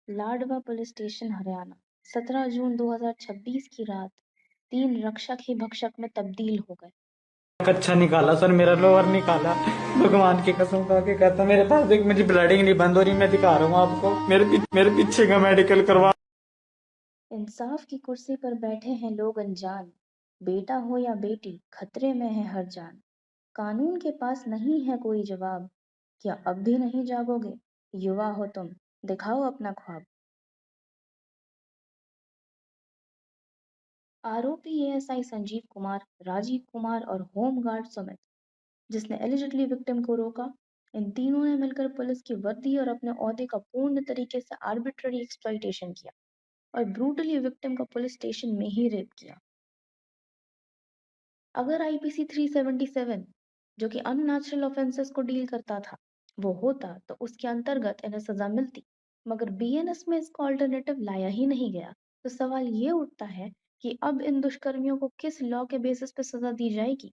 Ladwa police station Haryana 17 जून 2026 की रात 3 रक्षक ही भक्षक में तब्दील हो गए। अच्छा निकाला सर, मेरा लोअर निकाला। भगवान की कसम खा के कहता, मेरे पास देख, मेरी ब्लडिंग नहीं बंद हो रही, मैं दिखा रहा हूँ आपको। मेरे पीछे का मेडिकल करवा। इंसाफ की कुर्सी पर बैठे हैं लोग अनजान, बेटा हो या बेटी खतरे में है हर जान। कानून के पास नहीं है कोई जवाब, क्या अब भी नहीं जागोगे? युवा हो तुम, दिखाओ अपना ख्वाब। आरोपी एएसआई संजीव कुमार, राजीव कुमार और होमगार्ड सुमित, जिसने एलिजिडली विक्टिम को रोका। इन तीनों ने मिलकर पुलिस की वर्दी और अपने ओहदे का पूर्ण तरीके से आर्बिट्ररी एक्सप्लॉइटेशन किया और ब्रूटली विक्टिम का पुलिस स्टेशन में ही रेप किया। अगर आईपीसी 377, जो कि अननेचुरल ऑफेंसेस को डील करता था, वो होता तो उसके अंतर्गत इन्हें सजा मिलती, मगर बीएनएस में इसका ऑल्टरनेटिव लाया ही नहीं गया। तो सवाल ये उठता है कि अब इन दुष्कर्मियों को किस लॉ के बेसिस पे सजा दी जाएगी,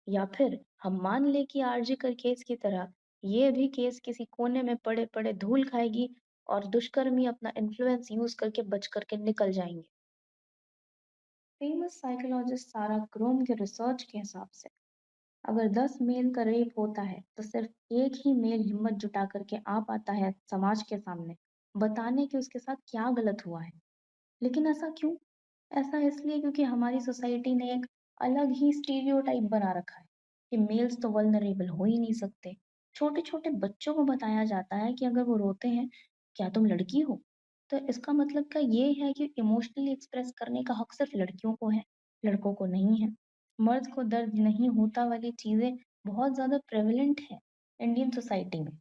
या फिर हम मान ले कि आरजी कर केस की तरह ये भी केस किसी कोने में पड़े पड़े धूल खाएगी और दुष्कर्मी अपना इन्फ्लुएंस यूज करके बच करके निकल जाएंगे। फेमस साइकोलॉजिस्ट सारा क्रोम के रिसर्च के हिसाब से अगर 10 मेल का रेप होता है तो सिर्फ एक ही मेल हिम्मत जुटा करके आ पाता है समाज के सामने बताने कि उसके साथ क्या गलत हुआ है। लेकिन ऐसा क्यों? ऐसा इसलिए क्योंकि हमारी सोसाइटी ने एक अलग ही स्टीरियोटाइप बना रखा है कि मेल्स तो वल्नरेबल हो ही नहीं सकते। छोटे छोटे बच्चों को बताया जाता है कि अगर वो रोते हैं, क्या तुम लड़की हो? तो इसका मतलब का ये है कि इमोशनली एक्सप्रेस करने का हक सिर्फ लड़कियों को है, लड़कों को नहीं है। मर्द को दर्द नहीं होता वाली चीजें बहुत ज्यादा प्रेवलेंट है इंडियन सोसाइटी में।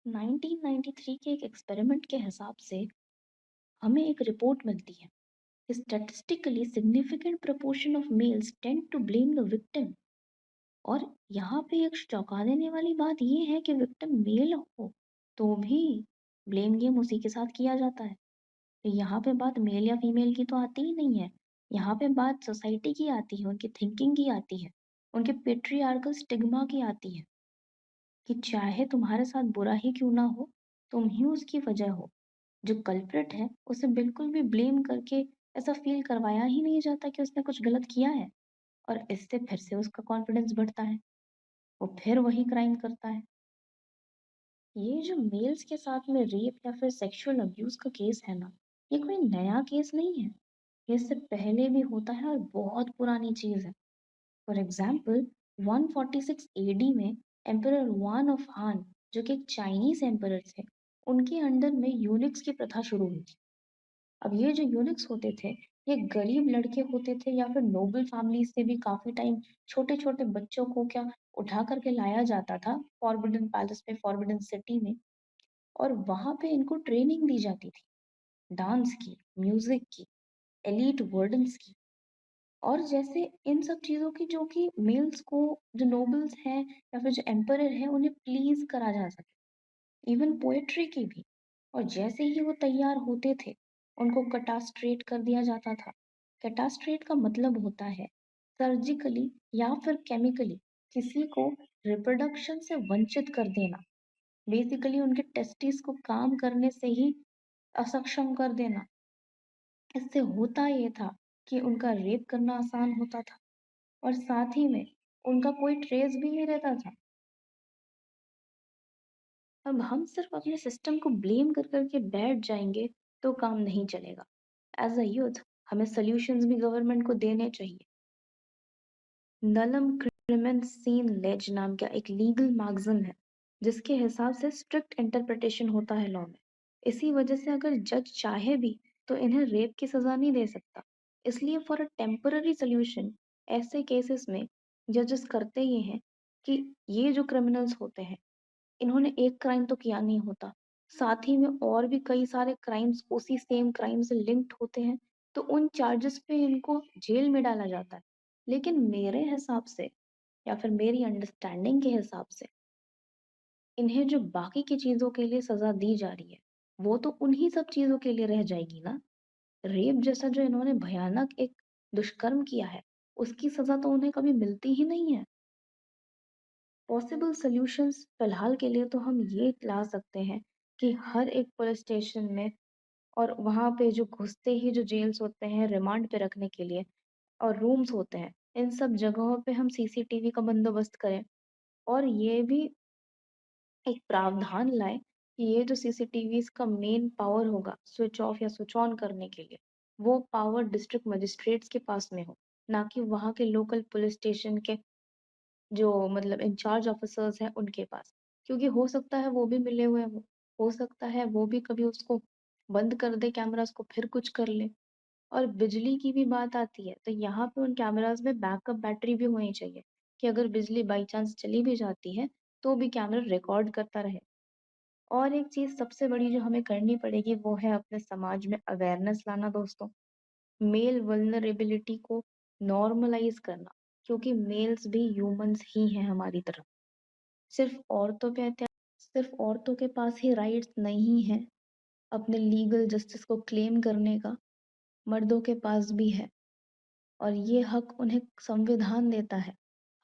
1993 के एक एक्सपेरिमेंट के हिसाब से हमें एक रिपोर्ट मिलती है। Statistically significant proportion of males tend to blame the victim। और यहाँ पे एक चौंका देने वाली बात ये है कि विक्टिम मेल हो तो भी ब्लेम गेम उसी के साथ किया जाता है। तो यहाँ पे बात मेल या फीमेल की तो आती ही नहीं है। यहाँ पे बात सोसाइटी की आती है, उनकी थिंकिंग की आती है, उनके पेट्रियार्कल स्टिग्मा की आती है कि चाहे तुम्हारे साथ बुरा ही क्यों ना हो, तुम ही उसकी वजह हो। जो कल्प्रिट है उसे बिल्कुल भी ब्लेम करके ऐसा फील करवाया ही नहीं जाता कि उसने कुछ गलत किया है, और इससे फिर से उसका कॉन्फिडेंस बढ़ता है, वो फिर वही क्राइम करता है। ये जो मेल्स के साथ में रेप या फिर सेक्सुअल अब्यूज का केस है ना, ये कोई नया केस नहीं है। ये इससे पहले भी होता है और बहुत पुरानी चीज है। फॉर एग्जाम्पल 146 एडी में एम्परर वान ऑफ हान, जो कि एक चाइनीज एम्परर थे, उनके अंडर में यूनिक्स की प्रथा शुरू हुई थी। अब ये जो यूनिक्स होते थे, ये गरीब लड़के होते थे या फिर नोबल फैमिली से भी काफी टाइम छोटे छोटे बच्चों को क्या उठा करके लाया जाता था फॉरबिडन पैलेस में, फॉरबिडन सिटी में, और वहां पे इनको ट्रेनिंग दी जाती थी, डांस की, म्यूजिक की, एलीट वर्डन्स की, और जैसे इन सब चीजों की जो कि मेल्स को, जो नोबल्स हैं या फिर जो एम्परर है, उन्हें प्लीज करा जा सके। इवन पोएट्री की भी। और जैसे ही वो तैयार होते थे, उनको कटास्ट्रेट कर दिया जाता था। कटास्ट्रेट का मतलब होता है सर्जिकली या फिर केमिकली किसी को रिप्रोडक्शन से वंचित कर देना। बेसिकली उनके टेस्टिस को काम करने से ही असक्षम कर देना। इससे होता ये था कि उनका रेप करना आसान होता था और साथ ही में उनका कोई ट्रेस भी नहीं रहता था। अब हम सिर्फ अपने सिस्टम को ब्लेम कर करके बैठ जाएंगे तो काम नहीं चलेगा। एज अ यूथ हमें सॉल्यूशंस भी गवर्नमेंट को देने चाहिए। नलम क्रिमेन सीन लेज नाम का एक लीगल मैगजीन है, जिसके हिसाब से स्ट्रिक्ट इंटरप्रिटेशन होता है लॉ में। इसी वजह से अगर जज चाहे भी तो इन्हें रेप की सजा नहीं दे सकता। इसलिए फॉर अ टेम्पररी सोल्यूशन ऐसे केसेस में जजेस करते ये हैं कि ये जो क्रिमिनल्स होते हैं, इन्होंने एक क्राइम तो किया नहीं होता, साथ ही में और भी कई सारे क्राइम्स उसी सेम क्राइम से लिंक्ड होते हैं, तो उन चार्जेस पे इनको जेल में डाला जाता है। लेकिन मेरे हिसाब से या फिर मेरी अंडरस्टैंडिंग के हिसाब से इन्हें जो बाकी की चीजों के लिए सजा दी जा रही है, वो तो उन्हीं सब चीजों के लिए रह जाएगी ना। रेप जैसा जो इन्होंने भयानक एक दुष्कर्म किया है, उसकी सजा तो उन्हें कभी मिलती ही नहीं है। पॉसिबल सॉल्यूशंस फिलहाल के लिए तो हम ये ला सकते हैं कि हर एक पुलिस स्टेशन में और वहाँ पे जो घुसते ही जो जेल्स होते हैं रिमांड पे रखने के लिए और रूम्स होते हैं, इन सब जगहों पे हम सीसीटीवी का बंदोबस्त करें और ये भी एक प्रावधान लाएँ कि ये जो सीसीटीवीज़ का मेन पावर होगा स्विच ऑफ या स्विच ऑन करने के लिए, वो पावर डिस्ट्रिक्ट मजिस्ट्रेट्स के पास में हो, ना कि वहाँ के लोकल पुलिस स्टेशन के जो मतलब इंचार्ज ऑफिसर्स हैं उनके पास। क्योंकि हो सकता है वो भी मिले हुए हों, हो सकता है वो भी कभी उसको बंद कर दे कैमराज़ को फिर कुछ कर ले। और बिजली की भी बात आती है, तो यहाँ पे उन कैमराज़ में बैकअप बैटरी भी होनी चाहिए, कि अगर बिजली बाई चांस चली भी जाती है, तो भी कैमरा रिकॉर्ड करता रहे। और एक चीज़ सबसे बड़ी जो हमें करनी पड़ेगी वो है अपने समाज में अवेयरनेस लाना दोस्तों। मेल वल्नरेबिलिटी को नॉर्मलाइज़ करना, क्योंकि मेल्स भी ह्यूमन्स ही हैं हमारी तरह। सिर्फ़ औरतों पे अत्या सिर्फ़ औरतों के पास ही राइट्स नहीं हैं अपने लीगल जस्टिस को क्लेम करने का, मर्दों के पास भी है। और ये हक उन्हें संविधान देता है।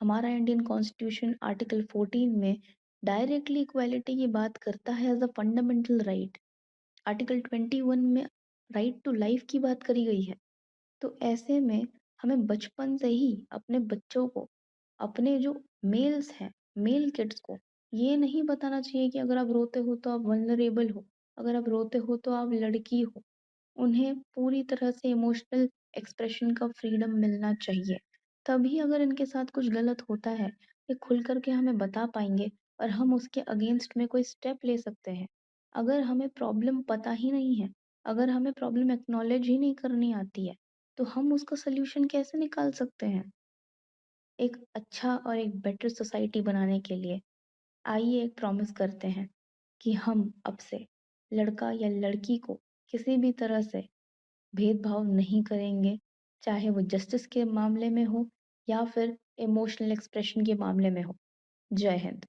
हमारा इंडियन कॉन्स्टिट्यूशन आर्टिकल 14 में डायरेक्टली इक्वालिटी की बात करता है as a fundamental right. Article 21 में राइट टू लाइफ की बात करी गई है। तो ऐसे में हमें बचपन से ही अपने बच्चों को, अपने जो मेल्स हैं, मेल किड्स को ये नहीं बताना चाहिए कि अगर आप रोते हो तो आप वल्नरेबल हो, अगर आप रोते हो तो आप लड़की हो। उन्हें पूरी तरह से इमोशनल एक्सप्रेशन का फ्रीडम मिलना चाहिए। तभी अगर इनके साथ कुछ गलत होता है, ये खुल कर के हमें बता पाएँगे और हम उसके अगेंस्ट में कोई स्टेप ले सकते हैं। अगर हमें प्रॉब्लम पता ही नहीं है, अगर हमें प्रॉब्लम एक्नॉलेज ही नहीं करनी आती है, तो हम उसका सॉल्यूशन कैसे निकाल सकते हैं? एक अच्छा और एक बेटर सोसाइटी बनाने के लिए आइए एक प्रॉमिस करते हैं कि हम अब से लड़का या लड़की को किसी भी तरह से भेदभाव नहीं करेंगे, चाहे वो जस्टिस के मामले में हो या फिर इमोशनल एक्सप्रेशन के मामले में हो। जय हिंद।